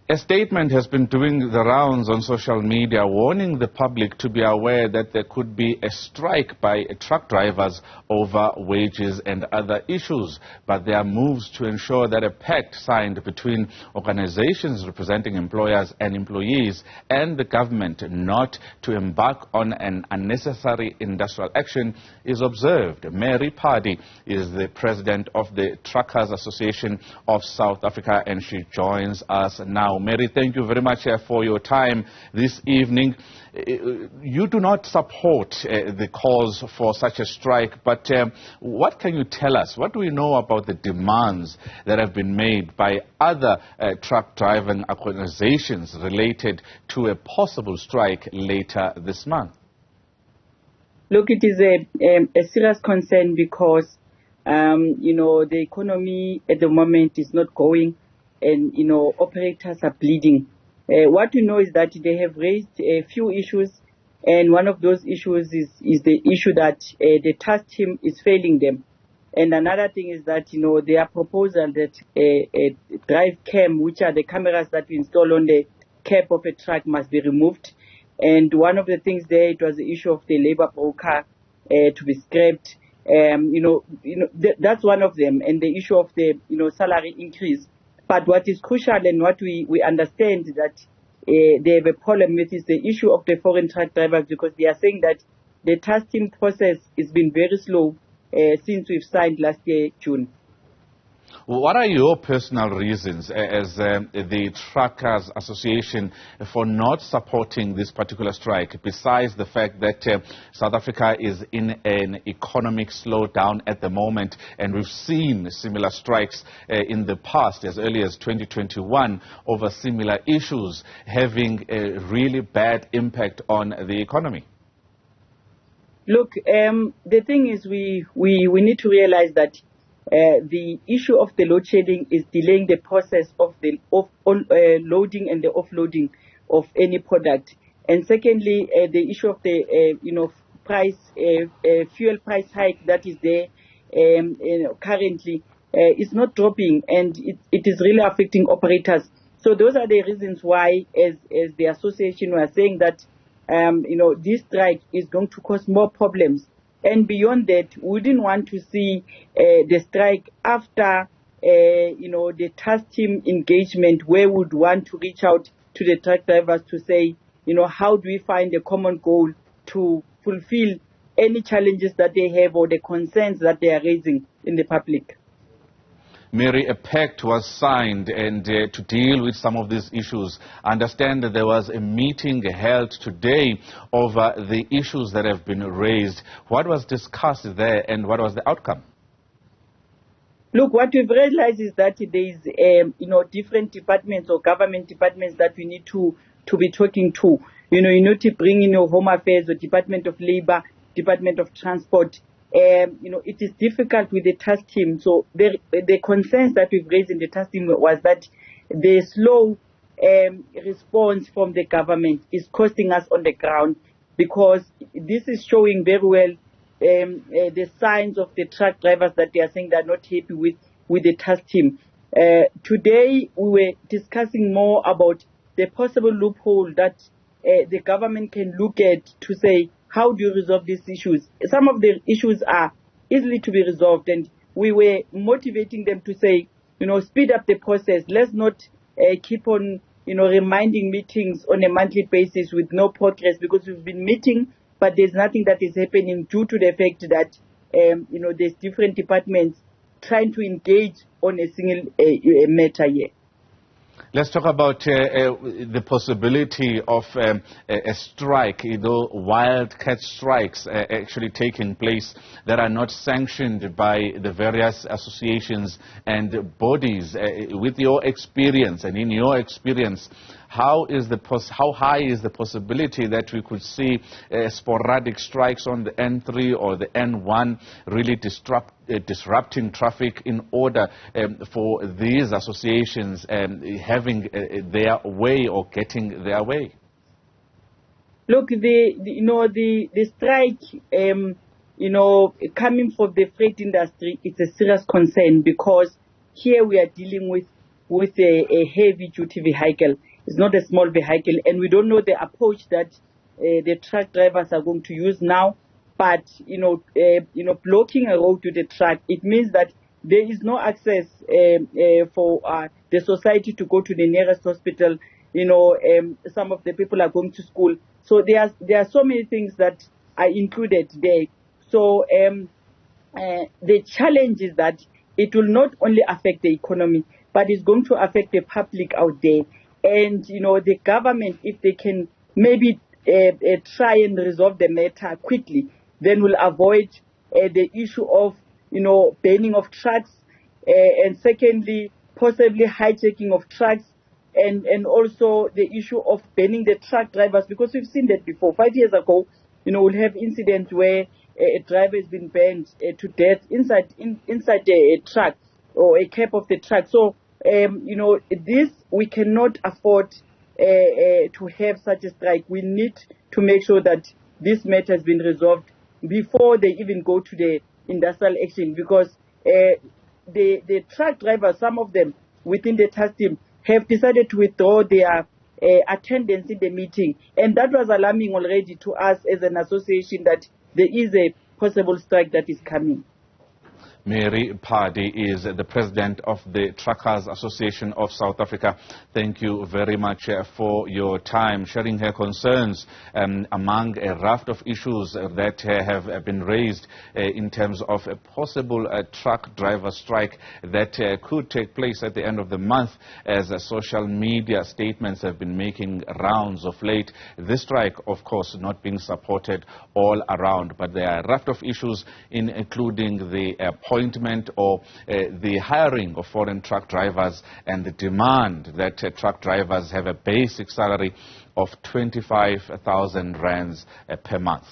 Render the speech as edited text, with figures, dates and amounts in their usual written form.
A statement has been doing the rounds on social media, warning the public to be aware that there could be a strike by truck drivers over wages and other issues. But there are moves to ensure that a pact signed between organizations representing employers and employees and the government not to embark on an unnecessary industrial action is observed. Mary Phadi is the president of the Truckers Association of South Africa, and she joins us now. Mary, thank you very much for your time this evening. You do not support the cause for such a strike, but what can you tell us? What do we know about the demands that have been made by other truck driving organizations related to a possible strike later this month? Look, it is a serious concern because, the economy at the moment is not going, and, operators are bleeding. What we know is that they have raised a few issues, and one of those issues is the issue that the task team is failing them. And another thing is that, their proposal that a drive cam, which are the cameras that we install on the cab of a truck, must be removed. And one of the things there, it was the issue of the labor broker to be scrapped. That's one of them, and the issue of the salary increase. But what is crucial and what we understand that they have a problem with is the issue of the foreign truck drivers, because they are saying that the task team process has been very slow since we've signed last year, June. What are your personal reasons as the Truckers Association for not supporting this particular strike, besides the fact that South Africa is in an economic slowdown at the moment, and we've seen similar strikes in the past, as early as 2021, over similar issues having a really bad impact on the economy? Look, the thing is we need to realize that the issue of the load shedding is delaying the process of the loading and the offloading of any product. And secondly, the issue of the fuel price hike that is there currently is not dropping, and it is really affecting operators. So those are the reasons why, as the association, we are saying that this strike is going to cause more problems. And beyond that, we didn't want to see the strike after, the task team engagement, where we would want to reach out to the truck drivers to say, how do we find a common goal to fulfill any challenges that they have or the concerns that they are raising in the public. Mary, a pact was signed and to deal with some of these issues. I understand that there was a meeting held today over the issues that have been raised. What was discussed there and what was the outcome? Look, what we've realized is that there is, different departments or government departments that we need to be talking to. You need to bring in your Home Affairs, the Department of Labor, Department of Transport. It is difficult with the task team. So the concerns that we've raised in the task team was that the slow response from the government is costing us on the ground, because this is showing very well the signs of the truck drivers that they are saying they're not happy with the task team. Today we were discussing more about the possible loophole that the government can look at to say, how do you resolve these issues? Some of the issues are easily to be resolved, and we were motivating them to say, speed up the process. Let's not keep on, reminding meetings on a monthly basis with no progress, because we've been meeting, but there's nothing that is happening due to the fact that, there's different departments trying to engage on a single matter here. Let's talk about the possibility of a strike, wildcat strikes actually taking place that are not sanctioned by the various associations and bodies. With your experience and in your experience, how high is the possibility that we could see sporadic strikes on the N3 or the N1 really disrupting traffic in order for these associations having their way or getting their way? Look, the strike, coming from the freight industry, it's a serious concern, because here we are dealing with with a heavy-duty vehicle. It's not a small vehicle, and we don't know the approach that the truck drivers are going to use now. But blocking a road to the truck, it means that there is no access for the society to go to the nearest hospital. Some of the people are going to school, so there are so many things that are included there. So the challenge is that it will not only affect the economy, but it's going to affect the public out there. And the government, if they can maybe try and resolve the matter quickly, then we'll avoid the issue of banning of trucks, and secondly, possibly hijacking of trucks, and also the issue of banning the truck drivers, because we've seen that before. 5 years ago, we'll have incidents where a driver has been burned to death inside a truck or a cab of the truck. So this, we cannot afford to have such a strike. We need to make sure that this matter has been resolved before they even go to the industrial action, because the truck drivers, some of them within the task team, have decided to withdraw their attendance in the meeting, and that was alarming already to us as an association that there is a possible strike that is coming. Mary Phadi is the president of the Truckers Association of South Africa. Thank you very much for your time, sharing her concerns among a raft of issues that have been raised in terms of a possible truck driver strike that could take place at the end of the month, as social media statements have been making rounds of late. This strike, of course, not being supported all around, but there are a raft of issues, including the appointment or the hiring of foreign truck drivers, and the demand that truck drivers have a basic salary of 25,000 rands per month.